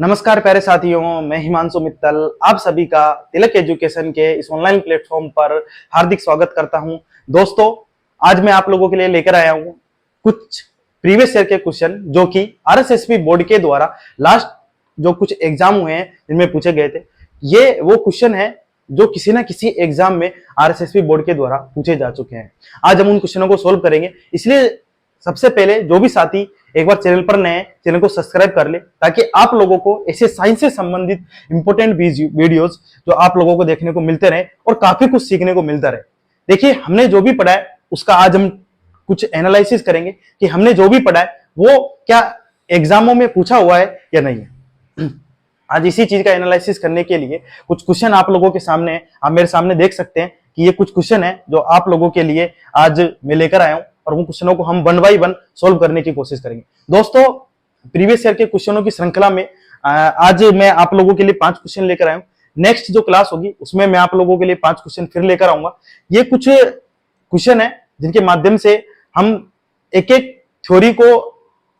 नमस्कार प्यारे साथियों, मैं हिमांशु मित्तल आप सभी का तिलक एजुकेशन के इस ऑनलाइन प्लेटफॉर्म पर हार्दिक स्वागत करता हूं। दोस्तों, आज मैं आप लोगों के लिए लेकर आया हूं कुछ प्रीवियस ईयर के क्वेश्चन जो कि आरएसएसबी बोर्ड के द्वारा लास्ट जो कुछ एग्जाम हुए हैं जिनमें पूछे गए थे। ये वो क्वेश्चन है जो किसी ना किसी एग्जाम में आरएसएसबी बोर्ड के द्वारा पूछे जा चुके हैं। आज हम उन क्वेश्चनों को सोल्व करेंगे, इसलिए सबसे पहले जो भी साथी एक बार चैनल पर नए हैं, चैनल को सब्सक्राइब कर ले ताकि आप लोगों को ऐसे साइंस से संबंधित इंपोर्टेंट वीडियोस जो आप लोगों को देखने को मिलते रहे और काफी कुछ सीखने को मिलता रहे। देखिए, हमने जो भी पढ़ा है उसका आज हम कुछ एनालिसिस करेंगे कि हमने जो भी पढ़ा है वो क्या एग्जामों में पूछा हुआ है या नहीं है। आज इसी चीज का एनालिसिस करने के लिए कुछ क्वेश्चन आप लोगों के सामने है। आप मेरे सामने देख सकते हैं कि ये कुछ क्वेश्चन है जो आप लोगों के लिए आज मैं लेकर आया हूं और उन क्वेश्चनों को हम वन बाई वन सोल्व करने की कोशिश करेंगे। दोस्तों, प्रीवियस ईयर के क्वेश्चनों की श्रृंखला में आज मैं आप लोगों के लिए 5 क्वेश्चन लेकर आया हूं। नेक्स्ट जो क्लास होगी उसमें मैं आप लोगों के लिए 5 क्वेश्चन फिर लेकर आऊंगा। ये कुछ क्वेश्चन है जिनके माध्यम से हम एक एक थ्योरी को,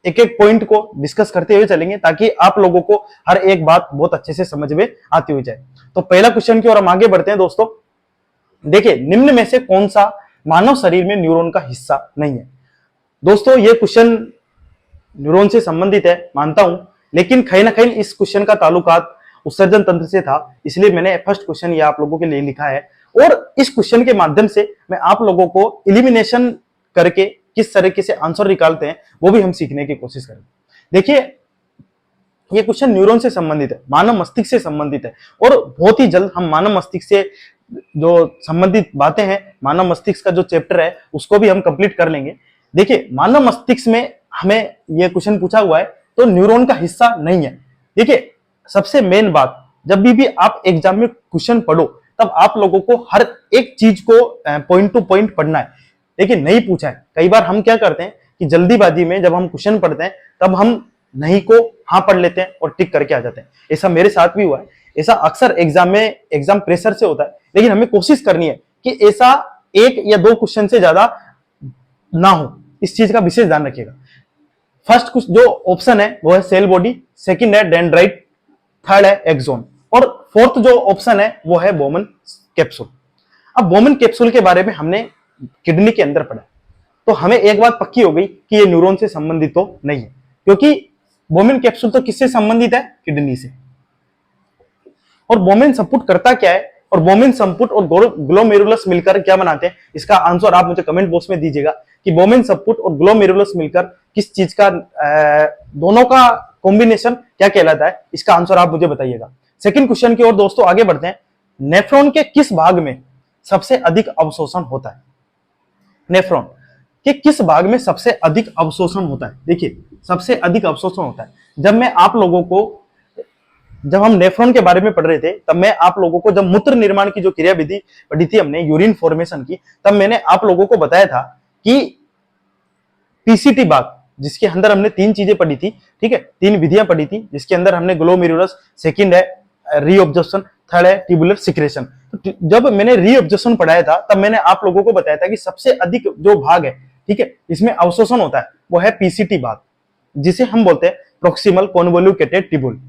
एक एक पॉइंट को डिस्कस करते हुए चलेंगे ताकि आप लोगों को हर एक बात बहुत अच्छे से समझ में आती हुई जाए। तो पहला क्वेश्चन की ओर हम आगे बढ़ते हैं। दोस्तों देखिए, निम्न में से कौन सा मानव शरीर में न्यूरॉन का हिस्सा नहीं है। दोस्तों, ये क्वेश्चन न्यूरॉन से संबंधित है मानता हूं, लेकिन कहीं ना कहीं इस क्वेश्चन का ताल्लुकात उत्सर्जन तंत्र से था, इसलिए मैंने फर्स्ट क्वेश्चन ये आप लोगों के लिए लिखा है। और इस क्वेश्चन के माध्यम से मैं आप लोगों को एलिमिनेशन करके किस तरीके से आंसर निकालते हैं वो भी हम सीखने की कोशिश करेंगे। देखिए, ये क्वेश्चन न्यूरॉन से संबंधित है, मानव मस्तिष्क से संबंधित है और बहुत ही जल्द हम मानव मस्तिष्क से जो संबंधित बातें हैं, मानव मस्तिष्क का जो चैप्टर है उसको भी हम कंप्लीट कर लेंगे। देखिए, मानव मस्तिष्क में हमें यह क्वेश्चन पूछा हुआ है तो न्यूरॉन का हिस्सा नहीं है। देखिए, सबसे मेन बात, जब भी आप एग्जाम में क्वेश्चन पढ़ो तब आप लोगों को हर एक चीज को पॉइंट टू पॉइंट पढ़ना है। देखिए, नहीं पूछा है, कई बार हम क्या करते हैं कि जल्दीबाजी में जब हम क्वेश्चन पढ़ते हैं तब हम नहीं को हाँ पढ़ लेते हैं और टिक करके आ जाते हैं। ऐसा मेरे साथ भी हुआ है। ऐसा अक्सर एग्जाम में एग्जाम प्रेशर से होता है, लेकिन हमें कोशिश करनी है कि ऐसा 1 या 2 क्वेश्चन से ज्यादा ना हो। इस चीज का विशेष ध्यान रखिएगा। फर्स्ट कुछ जो ऑप्शन है वो है सेल बॉडी, सेकंड है डेंड्राइट, थर्ड है एक्सोन और फोर्थ जो ऑप्शन है वो है बोमन कैप्सूल। अब बोमन कैप्सूल के बारे में हमने किडनी के अंदर पढ़ा, तो हमें एक बात पक्की हो गई कि ये न्यूरॉन से संबंधित तो नहीं है, क्योंकि बोमेन कैप्सूल तो किससे संबंधित है? किडनी से। और बोमेन संपुट करता क्या है और बोमेन संपुट और ग्लोमेरुलस मिलकर क्या बनाते हैं, इसका आंसर आप मुझे कमेंट बॉक्स में दीजिएगा कि बोमेन संपुट और ग्लोमेरुलस मिलकर किस चीज का दोनों का कॉम्बिनेशन क्या कहलाता है, इसका आंसर आप मुझे बताइएगा। सेकंड क्वेश्चन की ओर दोस्तों आगे बढ़ते हैं। नेफ्रॉन के किस भाग में सबसे अधिक अवशोषण होता है? नेफ्रॉन के किस भाग में सबसे अधिक अवशोषण होता है? देखिए, सबसे अधिक अवशोषण होता है जब हम नेफ्रॉन के बारे में पढ़ रहे थे तब मैं आप लोगों को, जब मूत्र निर्माण की जो क्रिया विधि पढ़ी थी हमने, यूरिन फॉर्मेशन की, तब मैंने आप लोगों को बताया था कि पीसीटी भाग जिसके अंदर हमने 3 चीजें पढ़ी थी, ठीक है, 3 विधियां पढ़ी थी, जिसके अंदर हमने ग्लोमेरुलस, सेकंड है रीऑब्जॉर्प्शन, थर्ड है ट्यूबुलर सिक्रेशन। तो जब मैंने रीऑब्जॉर्प्शन पढ़ाया था तब मैंने आप लोगों को बताया था कि सबसे अधिक जो भाग है, ठीक है, इसमें अवशोषण होता है वो है पीसीटी भाग, जिसे हम बोलते हैं प्रोक्सिमल कॉन्वोल्यूकेटेड ट्यूबुल,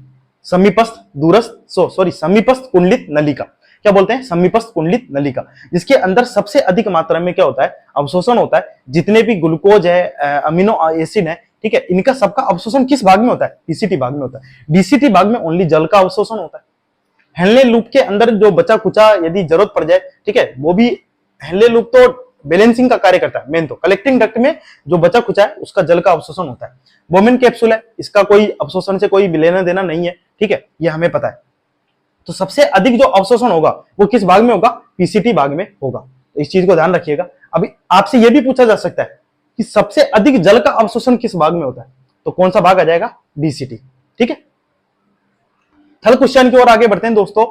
समीपस्थ दूरस्थ समीपस्थ कुंडलित नलिका। क्या बोलते हैं? समीपस्थ कुंडलित नलिका, जिसके अंदर सबसे अधिक मात्रा में क्या होता है? अवशोषण होता है। जितने भी ग्लूकोज है, अमीनो एसिड है, ठीक है, इनका सबका अवशोषण किस भाग में होता है? पीसीटी भाग में होता है। डीसीटी भाग में ओनली जल का अवशोषण होता है। हेनले लूप के अंदर जो बचा कुचा यदि जरूरत पड़ जाए, ठीक है, वो भी, हेनले लूप तो बैलेंसिंग का कार्य करता है, मेन तो कलेक्टिंग डक्ट में जो बचा कुचा है उसका जल का अवशोषण होता है। बोमेन कैप्सूल है, इसका कोई अवशोषण से कोई लेना देना नहीं है, ठीक है, ये हमें पता है। तो सबसे अधिक जो अवशोषण होगा वो किस भाग में होगा? पीसीटी भाग में होगा। तो इस चीज को ध्यान रखिएगा। अभी आपसे यह भी पूछा जा सकता है कि सबसे अधिक जल का अवशोषण किस भाग में होता है, तो कौन सा भाग आ जाएगा? डीसीटी, ठीक है। थर्ड क्वेश्चन की ओर आगे बढ़ते हैं दोस्तों।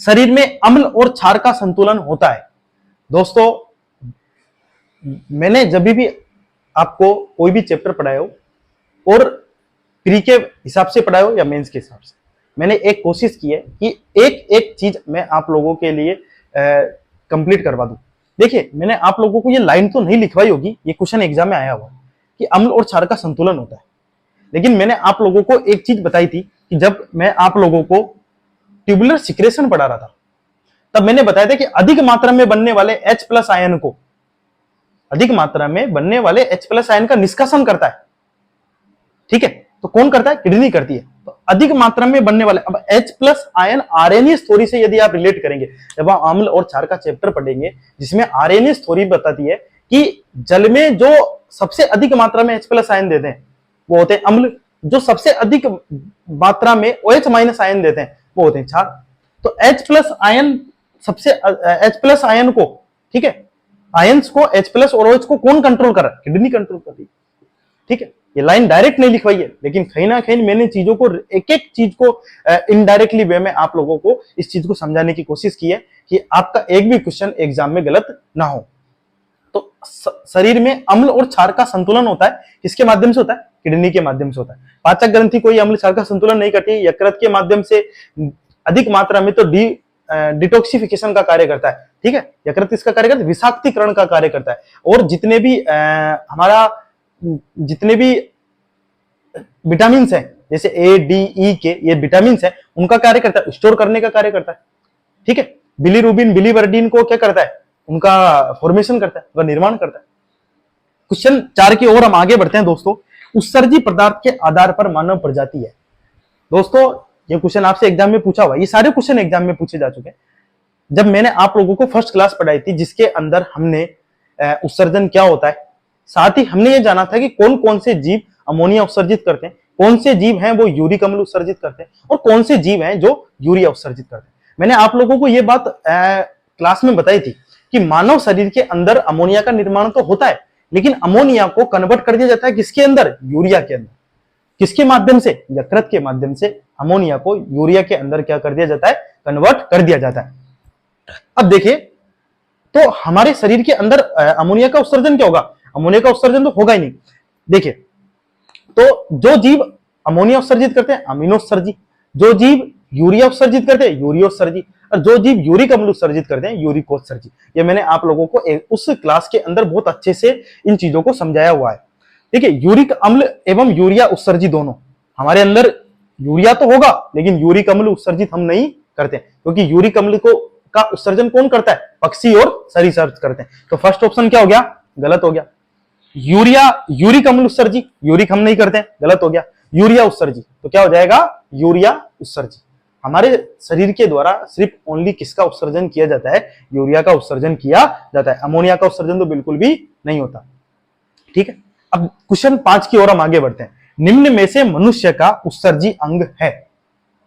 शरीर में अम्ल और क्षार का संतुलन होता है। दोस्तों, मैंने जब भी आपको कोई भी चैप्टर पढ़ाया हो और प्री के हिसाब से पढ़ाया हो या मेंस के हिसाब से, मैंने एक कोशिश की है कि एक एक चीज मैं आप लोगों के लिए कंप्लीट करवा दूं। देखिए, मैंने आप लोगों को ये लाइन तो नहीं लिखवाई होगी, ये क्वेश्चन एग्जाम में आया हुआ कि अम्ल और क्षार का संतुलन होता है, लेकिन मैंने आप लोगों को एक चीज बताई थी कि जब मैं आप लोगों को ट्यूबुलर सिक्रेशन पढ़ा रहा था, तब मैंने बताया था कि अधिक मात्रा में बनने वाले H+ आयन को, अधिक मात्रा में बनने वाले H+ आयन का निष्कासन करता है। ठीक है, तो कौन करता है? किडनी करती है। तो अधिक मात्रा में बनने वाले, अब H+ आयन आरएनए थ्योरी से यदि आप रिलेट करेंगे, जब आप अम्ल और क्षार का चैप्टर पढ़ेंगे जिसमें आरएनए थ्योरी बताती है कि जल में जो सबसे अधिक मात्रा में H+ आयन देते हैं वो होते हैं अम्ल, जो सबसे अधिक मात्रा में OH- आयन देते हैं वो होते हैं क्षार। तो H+ आयन सबसे H+ आयन को, ठीक है, आयंस को H+ और OH को कौन कंट्रोल कर रहा है? किडनी कंट्रोल कर रही है। ठीक है, ये लाइन डायरेक्ट नहीं लिखवाई है, लेकिन कहीं ना कहीं मैंने चीजों को, एक एक चीज को इनडायरेक्टली वे में आप लोगों को इस चीज को समझाने की कोशिश की है कि आपका एक भी क्वेश्चन एग्जाम में गलत ना हो। तो शरीर में अम्ल और क्षार का संतुलन होता है, किसके माध्यम से होता है? किडनी के माध्यम से होता है। पाचक ग्रंथि कोई अम्ल क्षार का संतुलन नहीं करती, यकृत के माध्यम से अधिक मात्रा में तो डिटॉक्सिफिकेशन का कार्य करता है। ठीक है, यकृत इसका कार्य करता है, विषाक्तीकरण का कार्य करता है। और जितने भी हमारा जितने भी विटामिन है, जैसे ए डी ई के, ये विटामिन है, उनका कार्य करता है, स्टोर करने का कार्य करता है। ठीक है, बिलीरुबिन बिलीवर्डिन को क्या करता है? उनका फॉर्मेशन करता है, उनका निर्माण करता है। क्वेश्चन 4 की ओर हम आगे बढ़ते हैं दोस्तों। उत्सर्जी पदार्थ के आधार पर मानव प्रजाति है। दोस्तों ये क्वेश्चन आपसे एग्जाम में पूछा हुआ, ये सारे क्वेश्चन एग्जाम में पूछे जा चुके हैं। जब मैंने आप लोगों को फर्स्ट क्लास पढ़ाई थी, जिसके अंदर हमने उत्सर्जन क्या होता है, साथ ही हमने ये जाना था कि कौन कौन से जीव अमोनिया उत्सर्जित करते हैं, कौन से जीव हैं वो यूरिक अम्ल उत्सर्जित करते हैं, और कौन से जीव हैं जो यूरिया उत्सर्जित करते हैं। मैंने आप लोगों को ये बात क्लास में बताई थी कि मानव शरीर के अंदर अमोनिया का निर्माण तो होता है, लेकिन अमोनिया को कन्वर्ट कर दिया जाता है किसके अंदर? यूरिया के अंदर। किसके माध्यम से? यकृत के माध्यम से अमोनिया को यूरिया के अंदर क्या कर दिया जाता है? कन्वर्ट कर दिया जाता है। अब देखिए, तो हमारे शरीर के अंदर अमोनिया का उत्सर्जन क्या होगा? अमोनिया का उत्सर्जन तो होगा ही नहीं। देखिए, तो जो जीव अमोनिया उत्सर्जित करते हैं, अमीनोत्सर्जी, जो जीव यूरिया उत्सर्जित करते हैं, यूरियोत्सर्जी, और जो जीव यूरिक अम्ल उत्सर्जित करते हैं, यूरिकोत्सर्जी। ये मैंने आप लोगों को उस क्लास के अंदर बहुत अच्छे से इन चीजों को समझाया हुआ है। देखिए, यूरिक अम्ल एवं यूरिया उत्सर्जी दोनों, हमारे अंदर यूरिया तो होगा लेकिन यूरिक अम्ल उत्सर्जित हम नहीं करते, क्योंकि यूरिक अम्ल को का उत्सर्जन कौन करता है? पक्षी और सरीसृप करते हैं। तो फर्स्ट ऑप्शन क्या हो गया? गलत हो गया। यूरिया यूरिक अम्ल उत्सर्जी, यूरिक हम नहीं करते हैं, गलत हो गया। यूरिया उत्सर्जी, तो क्या हो जाएगा? यूरिया उत्सर्जी। हमारे शरीर के द्वारा सिर्फ ओनली किसका उत्सर्जन किया जाता है? यूरिया का उत्सर्जन किया जाता है। अमोनिया का उत्सर्जन तो बिल्कुल भी नहीं होता। ठीक है, अब क्वेश्चन 5 की ओर हम आगे बढ़ते हैं। निम्न में से मनुष्य का उत्सर्जी अंग है।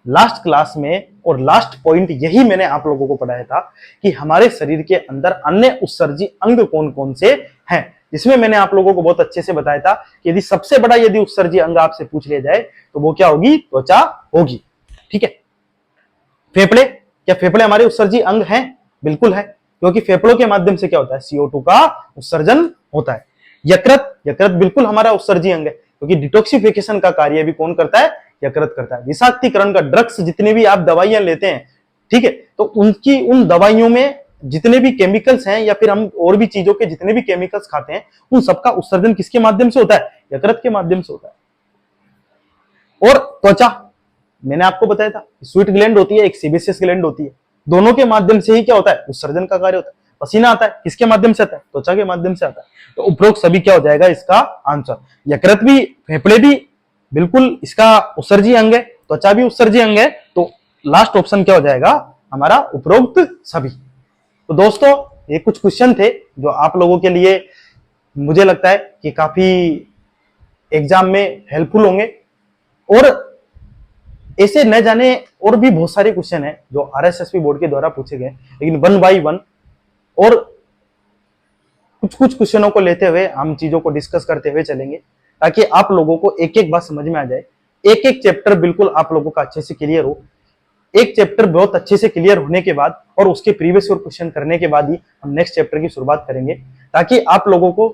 लास्ट क्लास में और लास्ट पॉइंट यही मैंने आप लोगों को पढ़ाया था कि हमारे शरीर के अंदर अन्य उत्सर्जी अंग कौन कौन से हैं, जिसमें मैंने आप लोगों को बहुत अच्छे से बताया था कि यदि सबसे बड़ा यदि उत्सर्जी अंग आपसे पूछ लिया जाए तो वो क्या होगी? त्वचा होगी। ठीक है, फेफड़े, क्या फेफड़े हमारे उत्सर्जी अंग हैं? बिल्कुल है, क्योंकि फेफड़ों के माध्यम से क्या होता है? CO2 का उत्सर्जन होता है। यकृत, यकृत बिल्कुल हमारा उत्सर्जी अंग है, क्योंकि डिटॉक्सिफिकेशन का कार्य भी कौन करता है? यकृत करता है। विषाक्तीकरण का, ड्रग्स जितने भी आप दवाइयां लेते हैं, ठीक है, तो उनकी उन दवाइयों में जितने भी केमिकल्स हैं या फिर हम और भी चीजों के जितने भी केमिकल्स खाते हैं, उन सबका उत्सर्जन किसके माध्यम से होता है? यकृत के माध्यम से होता है। और त्वचा, मैंने आपको बताया था, स्वीट ग्लैंड होती है, एक सेबेसियस ग्लैंड होती है, दोनों के माध्यम से ही क्या होता है? उत्सर्जन का कार्य होता है। पसीना आता है, किसके माध्यम से आता है? त्वचा के माध्यम से आता है। तो उपरोक्त सभी क्या हो जाएगा इसका आंसर? यकृत भी, फेफड़े भी बिल्कुल इसका उत्सर्जी अंग है, त्वचा भी उत्सर्जी अंग है। तो लास्ट ऑप्शन क्या हो जाएगा हमारा? उपरोक्त सभी। तो दोस्तों ये कुछ क्वेश्चन थे जो आप लोगों के लिए मुझे लगता है कि काफी एग्जाम में हेल्पफुल होंगे, और ऐसे न जाने और भी बहुत सारे क्वेश्चन हैं जो RSSB बोर्ड के द्वारा पूछे गए, लेकिन 1 बाय 1 और कुछ कुछ क्वेश्चनों को लेते हुए हम चीजों को डिस्कस करते हुए चलेंगे, ताकि आप लोगों को एक एक बात समझ में आ जाए। एक एक चैप्टर बिल्कुल आप लोगों का अच्छे से क्लियर हो। एक चैप्टर बहुत अच्छे से क्लियर होने के बाद और उसके प्रीवियस ईयर क्वेश्चन करने के बाद ही हम नेक्स्ट चैप्टर की शुरुआत करेंगे, ताकि आप लोगों को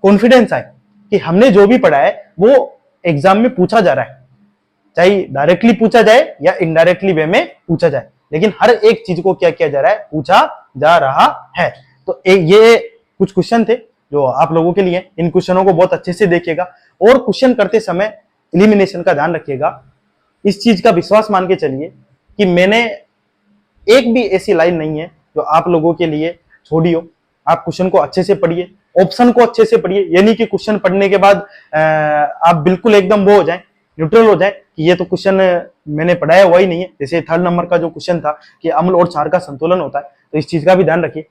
कॉन्फिडेंस आए कि हमने जो भी पढ़ा है वो एग्जाम में पूछा जा रहा है, चाहे डायरेक्टली पूछा जाए या इनडायरेक्टली वे में पूछा जाए, लेकिन हर एक चीज को क्या किया जा रहा है? पूछा जा रहा है। तो ये कुछ क्वेश्चन थे जो आप लोगों के लिए। इन क्वेश्चनों को बहुत अच्छे से देखिएगा और क्वेश्चन करते समय एलिमिनेशन का ध्यान रखिएगा। इस चीज का विश्वास मान के चलिए कि मैंने एक भी ऐसी लाइन नहीं है जो आप लोगों के लिए छोड़ी हो। आप क्वेश्चन को अच्छे से पढ़िए, ऑप्शन को अच्छे से पढ़िए। ये नहीं कि क्वेश्चन पढ़ने के बाद आप बिल्कुल एकदम वो हो जाए, न्यूट्रल हो जाए कि ये तो क्वेश्चन मैंने पढ़ा है वही नहीं है। जैसे 3rd नंबर का जो क्वेश्चन था कि अम्ल और क्षार का संतुलन होता है, तो इस चीज का भी ध्यान रखिए।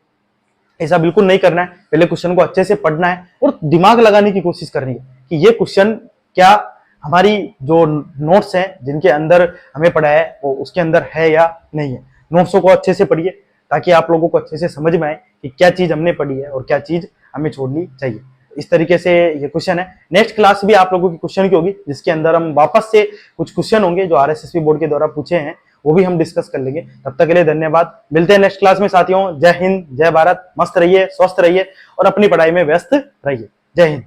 ऐसा बिल्कुल नहीं करना है। पहले क्वेश्चन को अच्छे से पढ़ना है और दिमाग लगाने की कोशिश करनी है कि ये क्वेश्चन क्या हमारी जो नोट्स हैं जिनके अंदर हमें पढ़ा है वो उसके अंदर है या नहीं है। नोट्सों को अच्छे से पढ़िए ताकि आप लोगों को अच्छे से समझ में आए कि क्या चीज हमने पढ़ी है और क्या चीज हमें छोड़नी चाहिए। इस तरीके से ये क्वेश्चन है। नेक्स्ट क्लास भी आप लोगों की क्वेश्चन की होगी, जिसके अंदर हम वापस से कुछ क्वेश्चन होंगे जो आरएसएसबी बोर्ड के द्वारा पूछे हैं, वो भी हम डिस्कस कर लेंगे। तब तक के लिए धन्यवाद। मिलते हैं नेक्स्ट क्लास में साथियों। जय हिंद, जय भारत। मस्त रहिए, स्वस्थ रहिए और अपनी पढ़ाई में व्यस्त रहिए। जय हिंद।